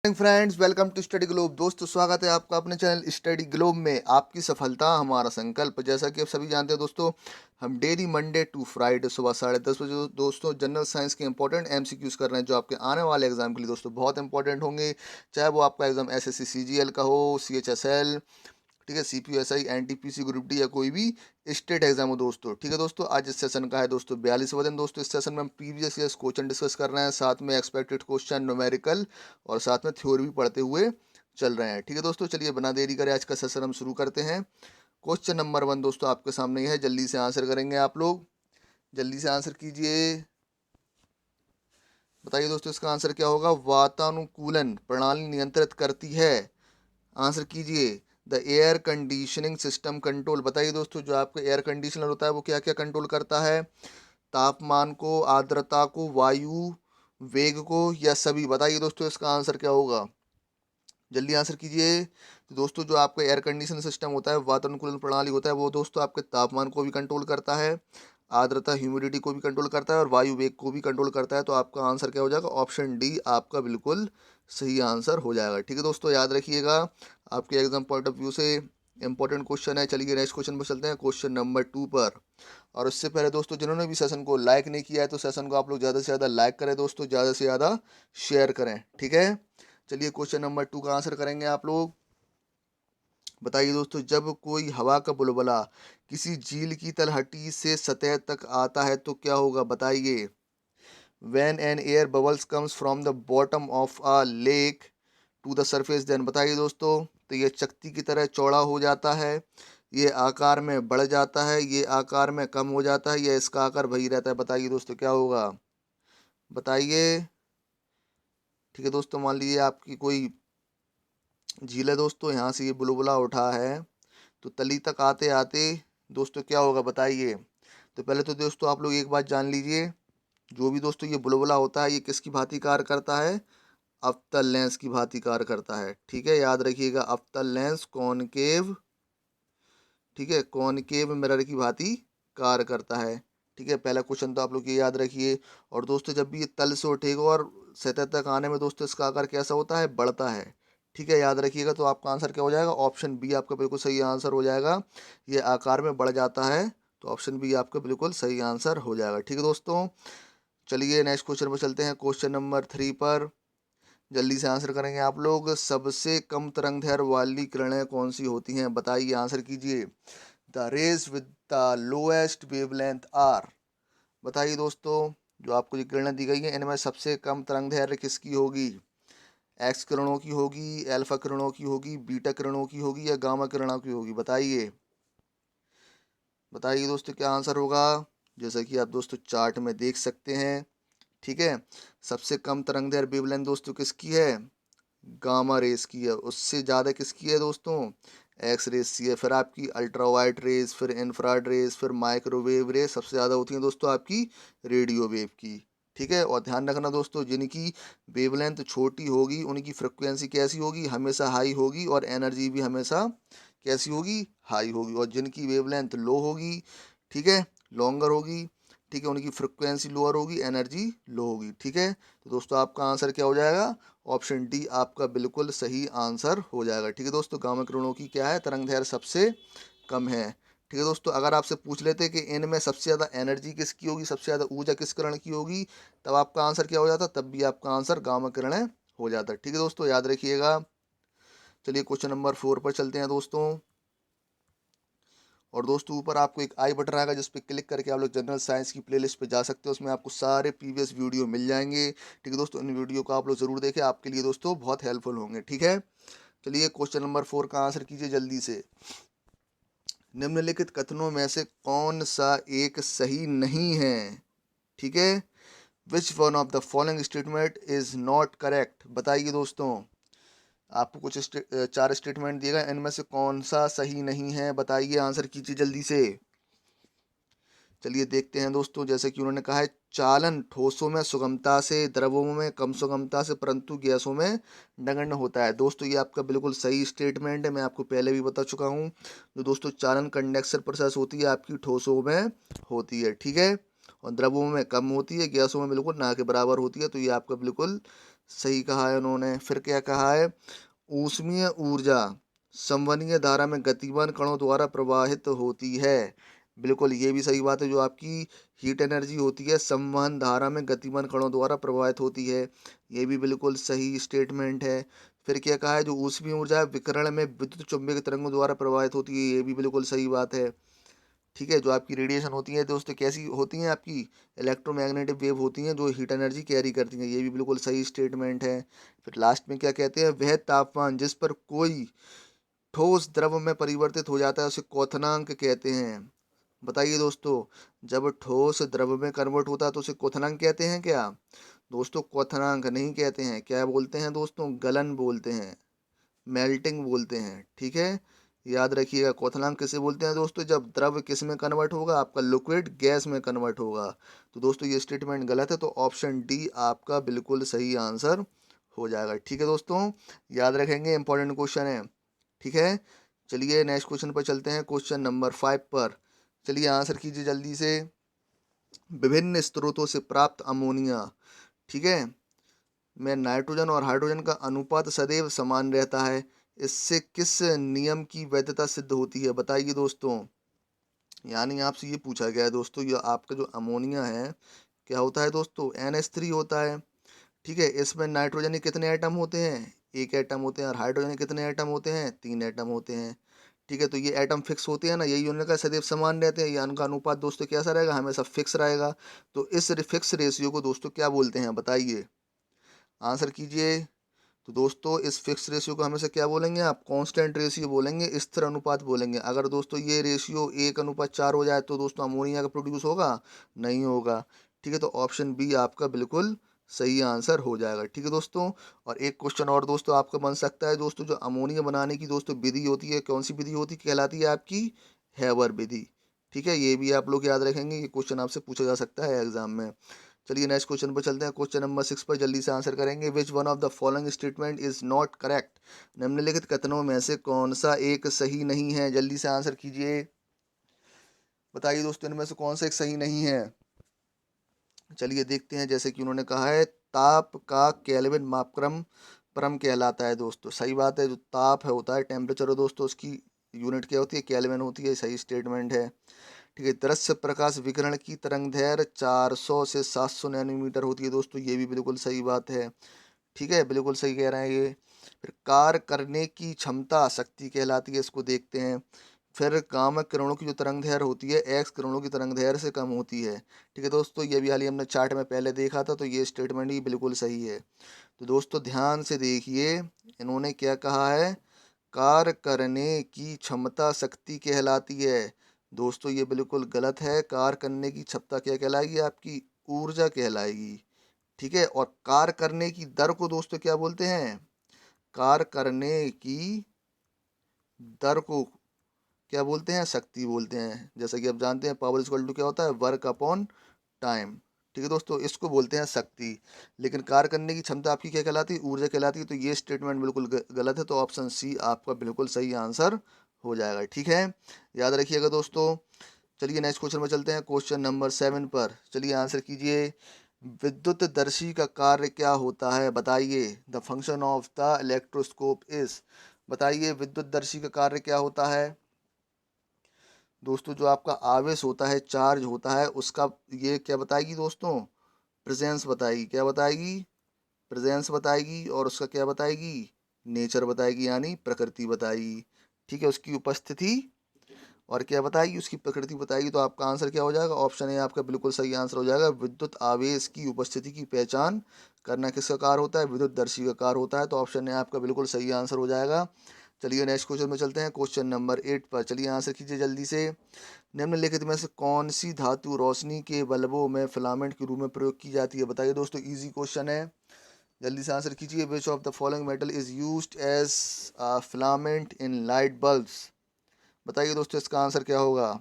Friends, welcome to study globe. दोस्तों, स्वागत है आपका अपने चैनल स्टडी ग्लोब में। आपकी सफलता हमारा संकल्प। जैसा कि आप सभी जानते हैं दोस्तों, हम डेली मंडे टू फ्राइडे सुबह 10:30 बजे दोस्तों जनरल साइंस के इंपॉर्टेंट एमसीक्यूज कर रहे हैं, जो आपके आने वाले एग्जाम के लिए दोस्तों बहुत इंपॉर्टेंट होंगे। चाहे वो आपका एग्जाम एसएससी सीजीएल का हो, सीएचएसएल, ठीक है, सीपीएसआई, एनटीपीसी ग्रुप डी, या कोई भी स्टेट एग्जाम हो दोस्तों। ठीक है दोस्तों, आज इस सेशन का है दोस्तों 42वां दिन। दोस्तों, इस सेशन में हम प्रीवियस ईयर्स क्वेश्चन डिस्कस कर रहे हैं, साथ में एक्सपेक्टेड क्वेश्चन, न्यूमेरिकल, और साथ में थ्योरी भी पढ़ते हुए चल रहे हैं। ठीक है दोस्तों, चलिए बिना देरी करे आज का सेशन हम शुरू करते हैं। क्वेश्चन नंबर 1 दोस्तों आपके सामने ही है, जल्दी से आंसर करेंगे आप लोग। जल्दी से आंसर कीजिए। बताइए दोस्तों, इसका आंसर क्या होगा। वातानुकूलन प्रणाली नियंत्रित करती है। आंसर कीजिए। The air conditioning system control. बताइए दोस्तों, जो आपका एयर कंडीशनर होता है वो क्या क्या कंट्रोल करता है। तापमान को, आर्द्रता को, वायु वेग को, या सभी। बताइए दोस्तों, इसका आंसर क्या होगा। जल्दी आंसर कीजिए। तो दोस्तों, जो आपका एयर कंडीशन सिस्टम होता है, वातानुकूलन प्रणाली होता है, वो दोस्तों आपके तापमान को भी कंट्रोल करता है, आर्द्रता ह्यूमिडिटी को भी कंट्रोल करता है, और वायु वेग को भी कंट्रोल करता है। तो आपका आंसर क्या हो जाएगा। ऑप्शन डी आपका बिल्कुल सही आंसर हो जाएगा। ठीक है दोस्तों, याद रखिएगा, आपके एग्जाम पॉइंट ऑफ व्यू से इंपॉर्टेंट क्वेश्चन है। चलिए नेक्स्ट क्वेश्चन पर चलते हैं, क्वेश्चन नंबर 2 पर। और उससे पहले दोस्तों, जिन्होंने भी सेशन को लाइक नहीं किया है तो सेशन को आप लोग ज़्यादा से ज़्यादा लाइक करें दोस्तों, ज़्यादा से ज़्यादा शेयर करें। ठीक है, चलिए क्वेश्चन नंबर 2 का आंसर करेंगे आप लोग। बताइए दोस्तों, जब कोई हवा का बुलबुला किसी झील की तलहटी से सतह तक आता है तो क्या होगा। बताइए। When an air bubbles comes from the bottom of a lake to the surface, then। बताइए दोस्तों, तो ये चकती की तरह चौड़ा हो जाता है, ये आकार में बढ़ जाता है, ये आकार में कम हो जाता है, या इसका आकार वही रहता है। बताइए दोस्तों, क्या होगा। बताइए। ठीक है दोस्तों, मान लीजिए आपकी कोई झील है दोस्तों, यहाँ से ये बुलबुला उठा है, तो तली तक आते आते दोस्तों क्या होगा। बताइए। तो पहले तो दोस्तों आप लोग एक बात जान लीजिए, जो भी दोस्तों ये बुलबुला होता है, ये किसकी भांति कार्य करता है। अवतल लेंस की भांति कार्य करता है। ठीक है, याद रखिएगा, अवतल लेंस कॉनकेव, ठीक है, कॉनकेव मिरर की भांति कार्य करता है। ठीक है, पहला क्वेश्चन तो आप लोग ये याद रखिए। और दोस्तों, जब भी ये तल से उठेगा और सतह तक आने में दोस्तों इसका आकार कैसा होता है, बढ़ता है। ठीक है, याद रखिएगा। तो आपका आंसर क्या हो जाएगा। ऑप्शन बी आपका बिल्कुल सही आंसर हो जाएगा। ये आकार में बढ़ जाता है, तो ऑप्शन बी आपका बिल्कुल सही आंसर हो जाएगा। ठीक है दोस्तों, चलिए नेक्स्ट क्वेश्चन पर चलते हैं, क्वेश्चन नंबर 3 पर। जल्दी से आंसर करेंगे आप लोग। सबसे कम तरंग दैर्घ्य वाली किरणें कौन सी होती हैं। बताइए, आंसर कीजिए। The rays with the lowest wavelength are. बताइए दोस्तों, जो आपको ये किरणें दी गई हैं, इनमें सबसे कम तरंग दैर्घ्य किसकी होगी। एक्स किरणों की होगी, अल्फा किरणों की होगी, बीटा किरणों की होगी, या गामा किरणों की होगी। बताइए। बताइए दोस्तों, क्या आंसर होगा। जैसा कि आप दोस्तों चार्ट में देख सकते हैं, ठीक है, सबसे कम तरंग दैर्घ्य वेवलेंथ दोस्तों किसकी है। गामा रेस की है। उससे ज़्यादा किसकी है दोस्तों। एक्स रेस की है। फिर आपकी अल्ट्रावायलेट रेस, फिर इंफ्रारेड रेस, फिर माइक्रोवेव रेस, सबसे ज़्यादा होती हैं दोस्तों आपकी रेडियो वेव की। ठीक है, और ध्यान रखना दोस्तों, जिनकी वेवलेंथ छोटी होगी उनकी फ्रिक्वेंसी कैसी होगी, हमेशा हाई होगी, और एनर्जी भी हमेशा कैसी होगी, हाई होगी। और जिनकी वेवलेंथ लो होगी, ठीक है, लॉन्गर होगी, ठीक है, उनकी फ्रिक्वेंसी लोअर होगी, एनर्जी लो होगी। ठीक है, तो दोस्तों आपका आंसर क्या हो जाएगा। ऑप्शन डी आपका बिल्कुल सही आंसर हो जाएगा। ठीक है दोस्तों, गामा किरणों की क्या है, तरंग दैर्घ्य सबसे कम है। ठीक है दोस्तों, अगर आपसे पूछ लेते कि इनमें सबसे ज़्यादा एनर्जी किसकी होगी, सबसे ज़्यादा ऊर्जा किस किरण की होगी, तब आपका आंसर क्या हो जाता, तब भी आपका आंसर गामा किरणें हो जाता। ठीक है दोस्तों, याद रखिएगा। चलिए क्वेश्चन नंबर 4 पर चलते हैं दोस्तों। और दोस्तों, ऊपर आपको एक आई बटन आएगा, जिस पे क्लिक करके आप लोग जनरल साइंस की प्लेलिस्ट पे जा सकते हो। उसमें आपको सारे प्रीवियस वीडियो मिल जाएंगे। ठीक है दोस्तों, इन वीडियो को आप लोग ज़रूर देखें, आपके लिए दोस्तों बहुत हेल्पफुल होंगे। ठीक है, चलिए क्वेश्चन नंबर 4 का आंसर कीजिए जल्दी से। निम्नलिखित कथनों में से कौन सा एक सही नहीं है। ठीक है, which one of the following statement is not correct. बताइए दोस्तों, आपको कुछ चार स्टेटमेंट दिए गए, इनमें से कौन सा सही नहीं है। बताइए, आंसर कीजिए जल्दी से। चलिए देखते हैं दोस्तों, जैसे कि उन्होंने कहा है, चालन ठोसों में सुगमता से, द्रवों में कम सुगमता से, परंतु गैसों में नगण्य होता है। दोस्तों, ये आपका बिल्कुल सही स्टेटमेंट है, मैं आपको पहले भी बता चुका हूँ। जो दोस्तों चालन कंडक्शन प्रोसेस होती है आपकी ठोसों में होती है। ठीक है, और द्रवों में कम होती है, गैसों में बिल्कुल ना के बराबर होती है। तो ये आपका बिल्कुल सही कहा है उन्होंने। फिर क्या कहा है, ऊष्मीय ऊर्जा संवहनीय धारा में गतिमान कणों द्वारा प्रवाहित होती है। बिल्कुल ये भी सही बात है, जो आपकी हीट एनर्जी होती है संवहन धारा में गतिमान कणों द्वारा प्रवाहित होती है। ये भी बिल्कुल सही स्टेटमेंट है। फिर क्या कहा है, जो ऊष्मीय ऊर्जा है विकिरण में विद्युत चुम्बकीय तरंगों द्वारा प्रवाहित होती है। ये भी बिल्कुल सही बात है। ठीक है, जो आपकी रेडिएशन होती है दोस्तों कैसी होती हैं, आपकी इलेक्ट्रोमैग्नेटिक वेव होती हैं जो हीट एनर्जी कैरी करती हैं। ये भी बिल्कुल सही स्टेटमेंट है। फिर लास्ट में क्या कहते हैं, वह तापमान जिस पर कोई ठोस द्रव में परिवर्तित हो जाता है उसे क्वथनांक कहते हैं। बताइए दोस्तों, जब ठोस द्रव में कन्वर्ट होता है तो उसे क्वथनांक कहते हैं क्या? दोस्तों क्वथनांक नहीं कहते हैं, क्या बोलते हैं दोस्तों, गलन बोलते हैं, मेल्टिंग बोलते हैं। ठीक है, याद रखिएगा। क्वथनांक किसे बोलते हैं दोस्तों, जब द्रव किस में कन्वर्ट होगा, आपका लिक्विड गैस में कन्वर्ट होगा। तो दोस्तों ये स्टेटमेंट गलत है, तो ऑप्शन डी आपका बिल्कुल सही आंसर हो जाएगा। ठीक है दोस्तों, याद रखेंगे, इंपॉर्टेंट क्वेश्चन है। ठीक है, चलिए नेक्स्ट क्वेश्चन पर चलते हैं, क्वेश्चन नंबर 5 पर। चलिए आंसर कीजिए जल्दी से। विभिन्न स्रोतों से प्राप्त अमोनिया, ठीक है, में नाइट्रोजन और हाइड्रोजन का अनुपात सदैव समान रहता है। इससे किस नियम की वैधता सिद्ध होती है? बताइए दोस्तों। यानी आपसे ये पूछा गया है दोस्तों, ये आपका जो अमोनिया है क्या होता है दोस्तों, NH3 होता है। ठीक है, इसमें नाइट्रोजन के कितने एटम होते हैं? एक एटम होते हैं। और हाइड्रोजन के कितने एटम होते हैं? 3 एटम होते हैं। ठीक है, तो ये एटम फिक्स होते हैं ना, यही उनका सदैव समान रहते हैं। ये उनका अनुपात दोस्तों कैसा रहेगा, हमेशा फिक्स रहेगा। तो इस फिक्स रेशियो को दोस्तों क्या बोलते हैं, बताइए, आंसर कीजिए। तो दोस्तों इस फिक्स रेशियो को हमेशा क्या बोलेंगे, आप कांस्टेंट रेशियो बोलेंगे, स्थिर अनुपात बोलेंगे। अगर दोस्तों ये रेशियो 1:4 हो जाए तो दोस्तों अमोनिया का प्रोड्यूस होगा? नहीं होगा। ठीक है, तो ऑप्शन बी आपका बिल्कुल सही आंसर हो जाएगा। ठीक है दोस्तों, और एक क्वेश्चन और दोस्तों आपका बन सकता है दोस्तों, जो अमोनिया बनाने की दोस्तों विधि होती है, कौन सी विधि होती कहलाती है आपकी? हैबर विधि। ठीक है, ये भी आप लोग याद रखेंगे, ये क्वेश्चन आपसे पूछा जा सकता है एग्जाम में। चलिए नेक्स्ट क्वेश्चन पर चलते हैं, क्वेश्चन नंबर 6 पर जल्दी से आंसर करेंगे। Which one of the following statement is not correct? निम्नलिखित कथनों में से कौन सा एक सही नहीं है? जल्दी से आंसर कीजिए। बताइए दोस्तों, इनमें से कौन सा एक सही नहीं है? चलिए देखते हैं। जैसे कि उन्होंने कहा है, ताप का केल्विन मापक्रम परम कहलाता है। दोस्तों सही बात है, जो ताप है होता है टेम्परेचर है दोस्तों, उसकी यूनिट क्या होती है, केल्विन होती है। सही स्टेटमेंट है। ठीक है, दृश्य प्रकाश विकिरण की तरंग दैर्घ्य 400 से 700 नैनोमीटर होती है दोस्तों, ये भी बिल्कुल सही बात है। ठीक है, बिल्कुल सही कह रहे हैं ये। फिर कार्य करने की क्षमता शक्ति कहलाती है, इसको देखते हैं। फिर गामा किरणों की जो तरंग दैर्घ्य होती है एक्स किरणों की तरंग दैर्घ्य से कम होती है। ठीक है दोस्तों, ये भी हाल ही हमने चार्ट में पहले देखा था, तो ये स्टेटमेंट ही बिल्कुल सही है। तो दोस्तों ध्यान से देखिए, इन्होंने क्या कहा है, कार्य करने की क्षमता शक्ति कहलाती है। दोस्तों ये बिल्कुल गलत है। कार्य करने की क्षमता क्या कहलाएगी, आपकी ऊर्जा कहलाएगी। ठीक है, और कार्य करने की दर को दोस्तों क्या बोलते हैं, कार्य करने की दर को क्या बोलते हैं, शक्ति बोलते हैं। जैसा कि आप जानते हैं, पावर इक्वल टू क्या होता है, वर्क अपॉन टाइम। ठीक है दोस्तों, इसको बोलते हैं शक्ति। लेकिन कार्य करने की क्षमता आपकी क्या कहलाती है, ऊर्जा कहलाती है। तो ये स्टेटमेंट बिल्कुल गलत है, तो ऑप्शन सी आपका बिल्कुल सही आंसर हो जाएगा। ठीक है, याद रखिएगा दोस्तों। चलिए नेक्स्ट क्वेश्चन में चलते हैं, क्वेश्चन नंबर 7 पर। चलिए आंसर कीजिए। विद्युत दर्शी का कार्य क्या होता है? बताइए। The function of the electroscope is. बताइए विद्युत दर्शी का कार्य क्या होता है? दोस्तों जो आपका आवेश होता है, चार्ज होता है, उसका ये क्या बताएगी दोस्तों, प्रेजेंस बताएगी। क्या बताएगी? प्रेजेंस बताएगी। और उसका क्या बताएगी, नेचर बताएगी, यानी प्रकृति बताएगी। ठीक है, उसकी उपस्थिति और क्या बताएगी, उसकी प्रकृति बताएगी। तो आपका आंसर क्या हो जाएगा, ऑप्शन ए आपका बिल्कुल सही आंसर हो जाएगा। विद्युत आवेश की उपस्थिति की पहचान करना किसका कार्य होता है, विद्युत दर्शी का कार्य होता है। तो ऑप्शन ए आपका बिल्कुल सही आंसर हो जाएगा। चलिए नेक्स्ट क्वेश्चन में चलते हैं, क्वेश्चन नंबर 8 पर। चलिए आंसर कीजिए जल्दी से। निम्नलिखित में से कौन सी धातु रोशनी के बल्बों में फिलामेंट के रूप में प्रयोग की जाती है? बताइए दोस्तों, इजी क्वेश्चन है, जल्दी से आंसर कीजिए। Which of the following metal is used as filament in light bulbs? बताइए दोस्तों, इसका आंसर क्या होगा?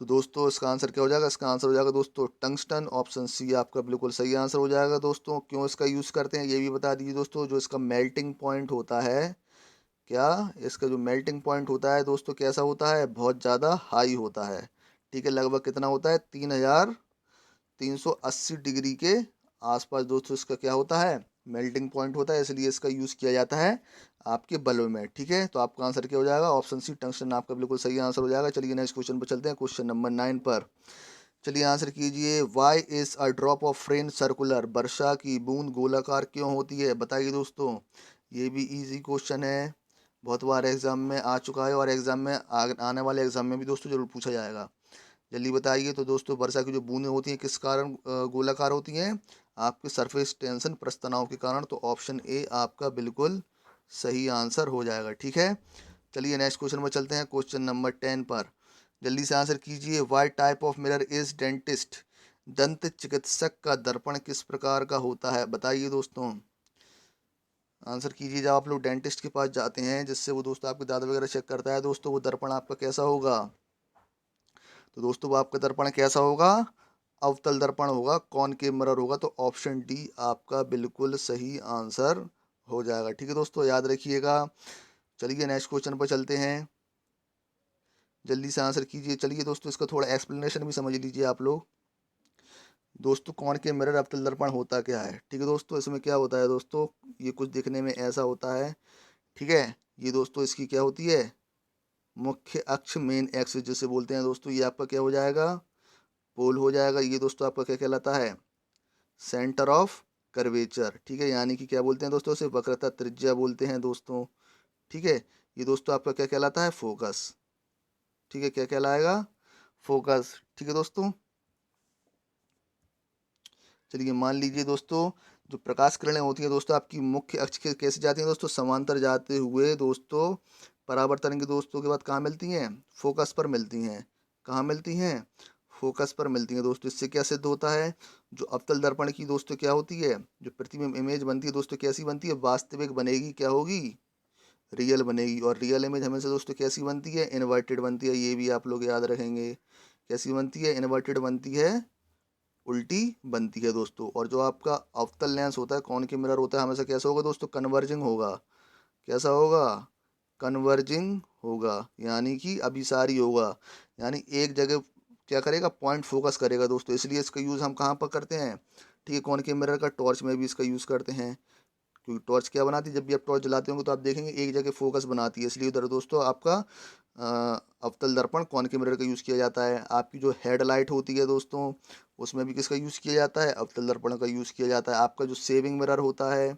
तो दोस्तों इसका आंसर क्या हो जाएगा, इसका आंसर हो जाएगा दोस्तों टंगस्टन। ऑप्शन सी आपका बिल्कुल सही आंसर हो जाएगा। दोस्तों क्यों इसका यूज़ करते हैं ये भी बता दीजिए दोस्तों। जो इसका मेल्टिंग पॉइंट होता है, क्या इसका जो मेल्टिंग पॉइंट होता है दोस्तों कैसा होता है, बहुत ज़्यादा हाई होता है। ठीक है, लगभग कितना होता है, 3000 380 डिग्री के आसपास दोस्तों इसका क्या होता है, मेल्टिंग पॉइंट होता है, इसलिए इसका यूज़ किया जाता है आपके बल्ब में। ठीक है, तो आपका आंसर क्या हो जाएगा, ऑप्शन सी टंगस्टन आपका बिल्कुल सही आंसर हो जाएगा। चलिए नेक्स्ट क्वेश्चन पर चलते हैं, क्वेश्चन नंबर 9 पर। चलिए आंसर कीजिए, why is a drop of rain circular, वर्षा की बूंद गोलाकार क्यों होती है, बताइए दोस्तों। ये भी इजी क्वेश्चन है, बहुत बार एग्जाम में आ चुका है और एग्जाम में आने वाले एग्जाम में भी दोस्तों जरूर पूछा जाएगा। जल्दी बताइए। तो दोस्तों वर्षा की जो बूंदें होती हैं किस कारण गोलाकार होती हैं, आपके सरफेस टेंशन पृष्ठ तनाव के कारण। तो ऑप्शन ए आपका बिल्कुल सही आंसर हो जाएगा। ठीक है, चलिए नेक्स्ट क्वेश्चन में चलते हैं, क्वेश्चन नंबर 10 पर। जल्दी से आंसर कीजिए, why type of mirror is dentist, दंत चिकित्सक का दर्पण किस प्रकार का होता है, बताइए दोस्तों। आंसर कीजिए, जब आप लोग डेंटिस्ट के पास जाते हैं जिससे वो दोस्तों आपके दांत वगैरह चेक करता है दोस्तों, वो दर्पण आपका कैसा होगा। तो दोस्तों वो आपका दर्पण कैसा होगा, अवतल दर्पण होगा, कॉनकेव मिरर होगा। तो ऑप्शन डी आपका बिल्कुल सही आंसर हो जाएगा। ठीक है दोस्तों, याद रखिएगा। चलिए नेक्स्ट क्वेश्चन पर चलते हैं, जल्दी से आंसर कीजिए। चलिए दोस्तों इसका थोड़ा एक्सप्लेनेशन भी समझ लीजिए आप लोग। दोस्तों कॉनकेव मिरर अवतल दर्पण होता क्या है। ठीक है दोस्तों, इसमें क्या होता है दोस्तों, ये कुछ दिखने में ऐसा होता है। ठीक है, ये दोस्तों इसकी क्या होती है, मुख्य अक्ष, मेन एक्सिस जिसे बोलते हैं दोस्तों, ये आपका क्या हो जाएगा, पोल हो जाएगा। ये दोस्तों आपका क्या कहलाता है, सेंटर ऑफ कर्वेचर। ठीक है, यानी कि क्या बोलते हैं दोस्तों, इसे वक्रता त्रिज्या बोलते हैं दोस्तों। ठीक है, ये दोस्तों आपका क्या कहलाता है, फोकस। ठीक है, क्या कहलाएगा, फोकस। ठीक है दोस्तों, चलिए मान लीजिए दोस्तों, जो प्रकाश किरणें होती हैं दोस्तों आपकी मुख्य अक्ष के कैसे जाती हैं दोस्तों, समांतर जाते हुए दोस्तों परावर्तन के दोस्तों के बाद कहाँ मिलती हैं, फोकस पर मिलती हैं। कहाँ मिलती हैं, फोकस पर मिलती हैं दोस्तों। इससे क्या सिद्ध होता है, जो अवतल दर्पण की दोस्तों क्या होती है, जो प्रतिबिंब इमेज बनती है दोस्तों, कैसी बनती है, वास्तविक बनेगी, क्या होगी, रियल बनेगी। और रियल इमेज हमेशा दोस्तों कैसी बनती है, इन्वर्टेड बनती है। ये भी आप लोग याद रखेंगे, कैसी बनती है, इन्वर्टेड बनती है, उल्टी बनती है दोस्तों। और जो आपका अवतल लेंस होता है, कौन के मिरर होता है, हमेशा कैसा होगा दोस्तों, कन्वर्जिंग होगा। कैसा होगा, कन्वर्जिंग होगा, यानी कि अभिसारी होगा, यानी एक जगह क्या करेगा, पॉइंट फोकस करेगा दोस्तों। इसलिए इसका यूज़ हम कहाँ पर करते हैं, ठीक है, कौन के मिरर का टॉर्च में भी इसका यूज़ करते हैं। क्योंकि टॉर्च क्या बनाती है, जब भी आप टॉर्च जलाते होंगे तो आप देखेंगे एक जगह फोकस बनाती है, इसलिए उधर दोस्तों आपका अवतल दर्पण कॉनकेव मिरर का यूज़ किया जाता है। आपकी जो हेडलाइट होती है दोस्तों, उसमें भी किसका यूज़ किया जाता है, अवतल दर्पण का यूज़ किया जाता है। आपका जो सेविंग मिरर होता है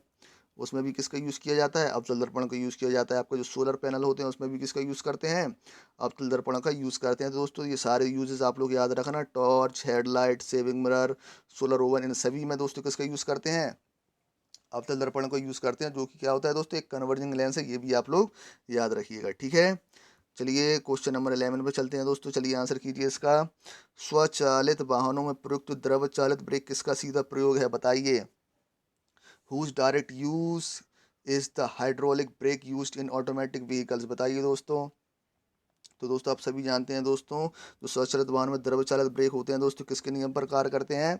उसमें भी किसका यूज़ किया जाता है, अवतल दर्पण का यूज़ किया जाता है। आपका जो सोलर पैनल होते हैं उसमें भी किसका यूज़ करते हैं, अवतल दर्पण का यूज़ करते हैं। तो दोस्तों ये सारे यूजेस आप लोग याद रखना, torch, headlight, shaving mirror, solar oven, इन सभी में दोस्तों किसका यूज़ करते हैं, अवतल दर्पण का यूज़ करते हैं, जो कि क्या होता है दोस्तों, एक कन्वर्जिंग लेंस है। ये भी आप लोग याद रखिएगा। ठीक है, चलिए क्वेश्चन नंबर 11 पे चलते हैं दोस्तों। चलिए आंसर कीजिए इसका, स्वचालित वाहनों में प्रयुक्त द्रव चालित ब्रेक किसका सीधा प्रयोग है, बताइए। Whose direct use is the hydraulic brake used in automatic vehicles, बताइए दोस्तों। तो दोस्तों आप सभी जानते हैं दोस्तों, जो स्वचालित वाहन में द्रव चालित ब्रेक होते हैं दोस्तों किसके नियम पर कार्य करते हैं,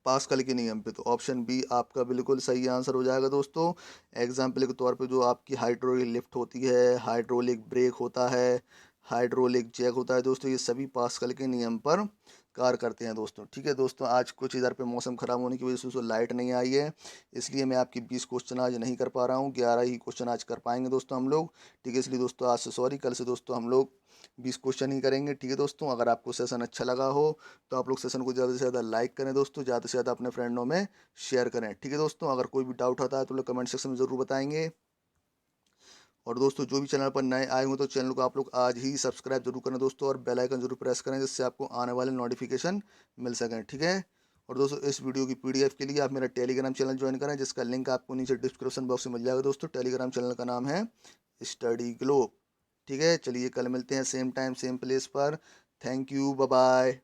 पास्कल के नियम पे। तो ऑप्शन बी आपका बिल्कुल सही आंसर हो जाएगा दोस्तों। एग्जाम्पल के तौर पे जो आपकी हाइड्रोलिक लिफ्ट होती है, हाइड्रोलिक ब्रेक होता है, हाइड्रोलिक जैक होता है दोस्तों, ये सभी पास्कल के नियम पर कार्य करते हैं दोस्तों। ठीक है दोस्तों, आज कुछ इधर पे मौसम ख़राब होने की वजह से लाइट नहीं आई है, इसलिए मैं आपकी 20 क्वेश्चन आज नहीं कर पा रहा हूँ, 11 ही क्वेश्चन आज कर पाएंगे दोस्तों हम लोग। ठीक है, इसलिए दोस्तों आज से सॉरी, कल से दोस्तों हम लोग 20 क्वेश्चन ही करेंगे। ठीक है दोस्तों, अगर आपको सेशन अच्छा लगा हो तो आप लोग सेशन को ज़्यादा से ज़्यादा लाइक करें दोस्तों, ज़्यादा से ज़्यादा अपने फ्रेंडों में शेयर करें। ठीक है दोस्तों, अगर कोई भी डाउट आता है तो लोग कमेंट सेक्शन में ज़रूर बताएंगे। और दोस्तों जो भी चैनल पर नए आए हों तो चैनल को आप लोग आज ही सब्सक्राइब जरूर करें दोस्तों, और बेल आइकन जरूर प्रेस करें, जिससे आपको आने वाले नोटिफिकेशन मिल सकें। ठीक है, और दोस्तों इस वीडियो की पीडीएफ के लिए आप मेरा टेलीग्राम चैनल ज्वाइन करें, जिसका लिंक आपको नीचे डिस्क्रिप्शन बॉक्स में मिल जाएगा दोस्तों। टेलीग्राम चैनल का नाम है स्टडी ग्लोब। ठीक है, चलिए कल मिलते हैं सेम टाइम सेम प्लेस पर। Thank you, bye bye.